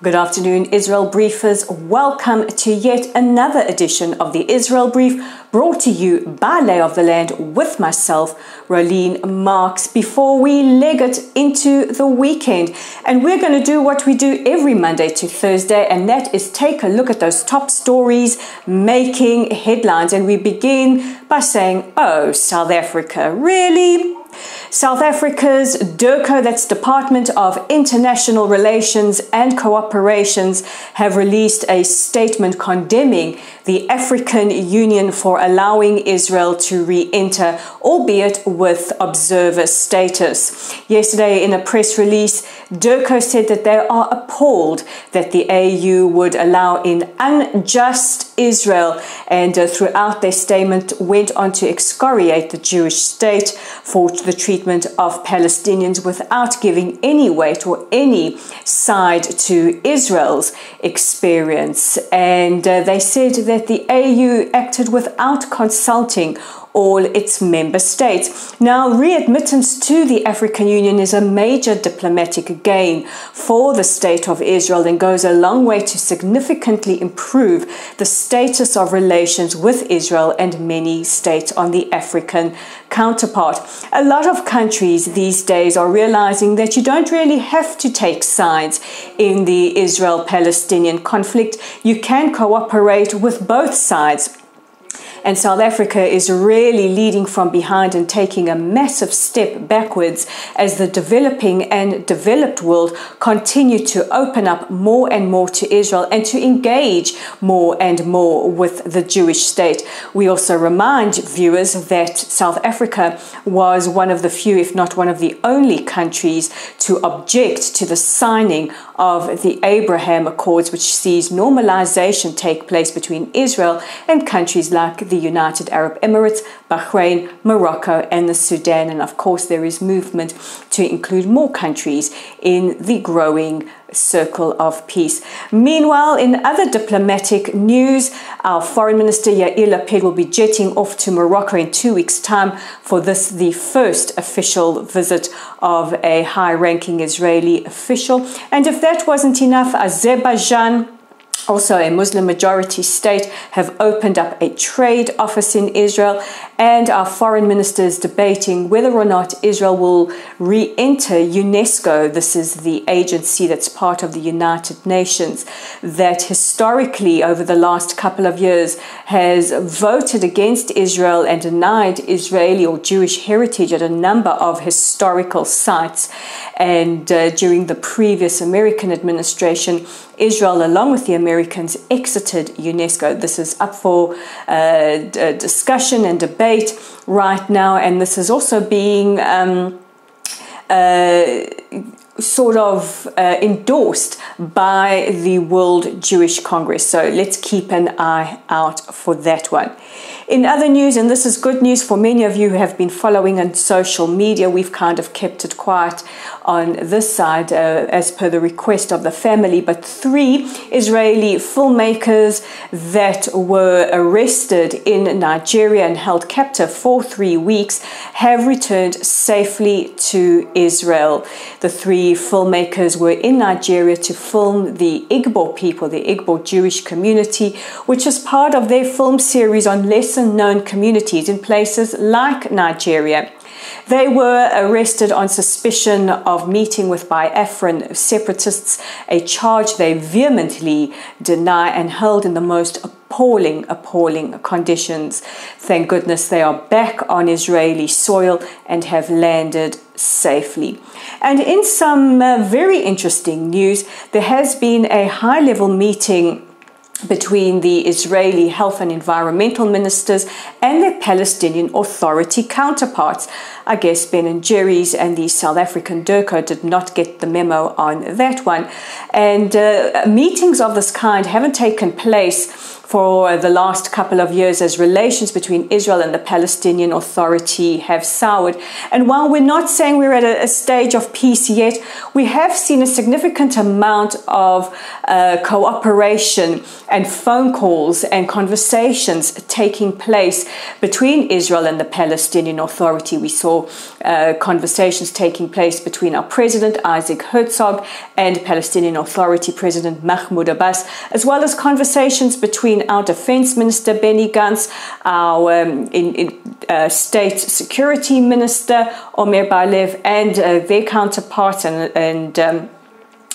Good afternoon, Israel Briefers. Welcome to yet another edition of the Israel Brief, brought to you by Lay of the Land with myself, Rolene Marks, before we leg it into the weekend. And we're going to do what we do every Monday to Thursday, and that is take a look at those top stories making headlines. And we begin by saying, oh, South Africa, really? South Africa's DIRCO, that's Department of International Relations and Cooperations, have released a statement condemning the African Union for allowing Israel to re-enter, albeit with observer status. Yesterday, in a press release, DIRCO said that they are appalled that the AU would allow an unjust Israel, and throughout their statement went on to excoriate the Jewish state for the treatment of Palestinians without giving any weight or any side to Israel's experience. And they said that the AU acted without consulting all its member states. Now, readmittance to the African Union is a major diplomatic gain for the state of Israel and goes a long way to significantly improve the status of relations with Israel and many states on the African counterpart. A lot of countries these days are realizing that you don't really have to take sides in the Israel-Palestinian conflict. You can cooperate with both sides. And South Africa is really leading from behind and taking a massive step backwards as the developing and developed world continue to open up more and more to Israel and to engage more and more with the Jewish state. We also remind viewers that South Africa was one of the few, if not one of the only countries to object to the signing of the Abraham Accords, which sees normalization take place between Israel and countries like the United Arab Emirates, Bahrain, Morocco, and the Sudan. And of course, there is movement to include more countries in the growing circle of peace. Meanwhile, in other diplomatic news, our Foreign Minister Yair Lapid will be jetting off to Morocco in 2 weeks' time for this, the first official visit of a high-ranking Israeli official. And if that wasn't enough, Azerbaijan, also a Muslim majority state, have opened up a trade office in Israel, and our foreign minister is debating whether or not Israel will re-enter UNESCO. This is the agency that's part of the United Nations that historically over the last couple of years has voted against Israel and denied Israeli or Jewish heritage at a number of historical sites. And during the previous American administration, Israel, along with the Americans, exited UNESCO. This is up for discussion and debate right now, and this is also being endorsed by the World Jewish Congress. So let's keep an eye out for that one. In other news, and this is good news for many of you who have been following on social media, we've kind of kept it quiet on this side as per the request of the family, but 3 Israeli filmmakers that were arrested in Nigeria and held captive for 3 weeks have returned safely to Israel. The 3 filmmakers were in Nigeria to film the Igbo people, the Igbo Jewish community, which is part of their film series on lesser known communities in places like Nigeria. They were arrested on suspicion of meeting with Biafran separatists, a charge they vehemently deny, and held in the most appalling conditions. Thank goodness they are back on Israeli soil and have landed safely. And in some very interesting news, there has been a high-level meeting between the Israeli health and environmental ministers and their Palestinian Authority counterparts. I guess Ben & Jerry's and the South African DIRCO did not get the memo on that one. And meetings of this kind haven't taken place for the last couple of years as relations between Israel and the Palestinian Authority have soured. And while we're not saying we're at a stage of peace yet, we have seen a significant amount of cooperation and phone calls and conversations taking place between Israel and the Palestinian Authority. We saw conversations taking place between our President Isaac Herzog and Palestinian Authority President Mahmoud Abbas, as well as conversations between our Defense Minister Benny Gantz, our State Security Minister Omer Barlev, and their counterparts and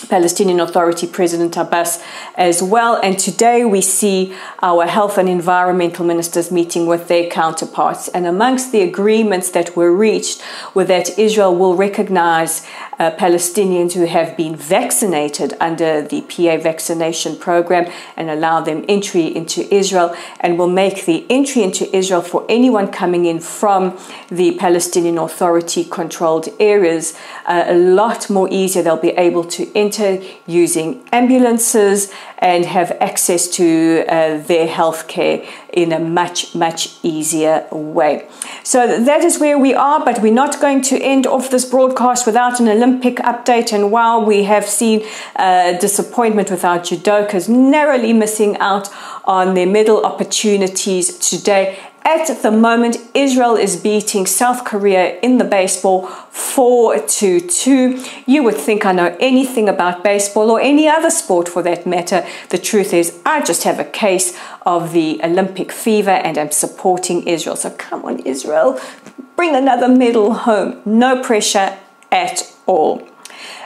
Palestinian Authority President Abbas as well. And today we see our health and environmental ministers meeting with their counterparts. And amongst the agreements that were reached were that Israel will recognize Palestinians who have been vaccinated under the PA vaccination program and allow them entry into Israel, and will make the entry into Israel for anyone coming in from the Palestinian Authority controlled areas a lot more easier. They'll be able to enter using ambulances and have access to their health care in a much easier way. So that is where we are, but we're not going to end off this broadcast without an Olympic update. And while we have seen disappointment with our judokas narrowly missing out on their medal opportunities today, at the moment, Israel is beating South Korea in the baseball 4-2. You would think I know anything about baseball or any other sport for that matter. The truth is, I just have a case of the Olympic fever and I'm supporting Israel. So come on, Israel, bring another medal home. No pressure at all.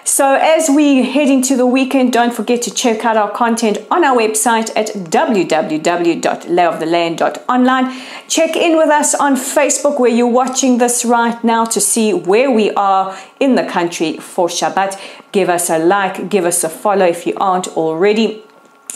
So as we head into the weekend, don't forget to check out our content on our website at www.layoftheland.online. Check in with us on Facebook where you're watching this right now to see where we are in the country for Shabbat. Give us a like, give us a follow if you aren't already.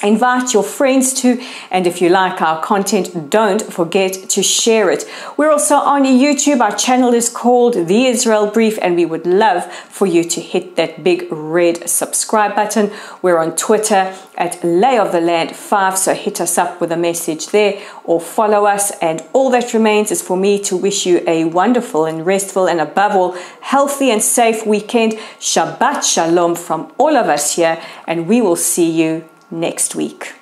Invite your friends to, and if you like our content, don't forget to share it. We're also on YouTube. Our channel is called The Israel Brief, and we would love for you to hit that big red subscribe button. We're on Twitter at LayOfTheLand5, so hit us up with a message there or follow us. And all that remains is for me to wish you a wonderful and restful and above all healthy and safe weekend. Shabbat Shalom from all of us here, and we will see you next week.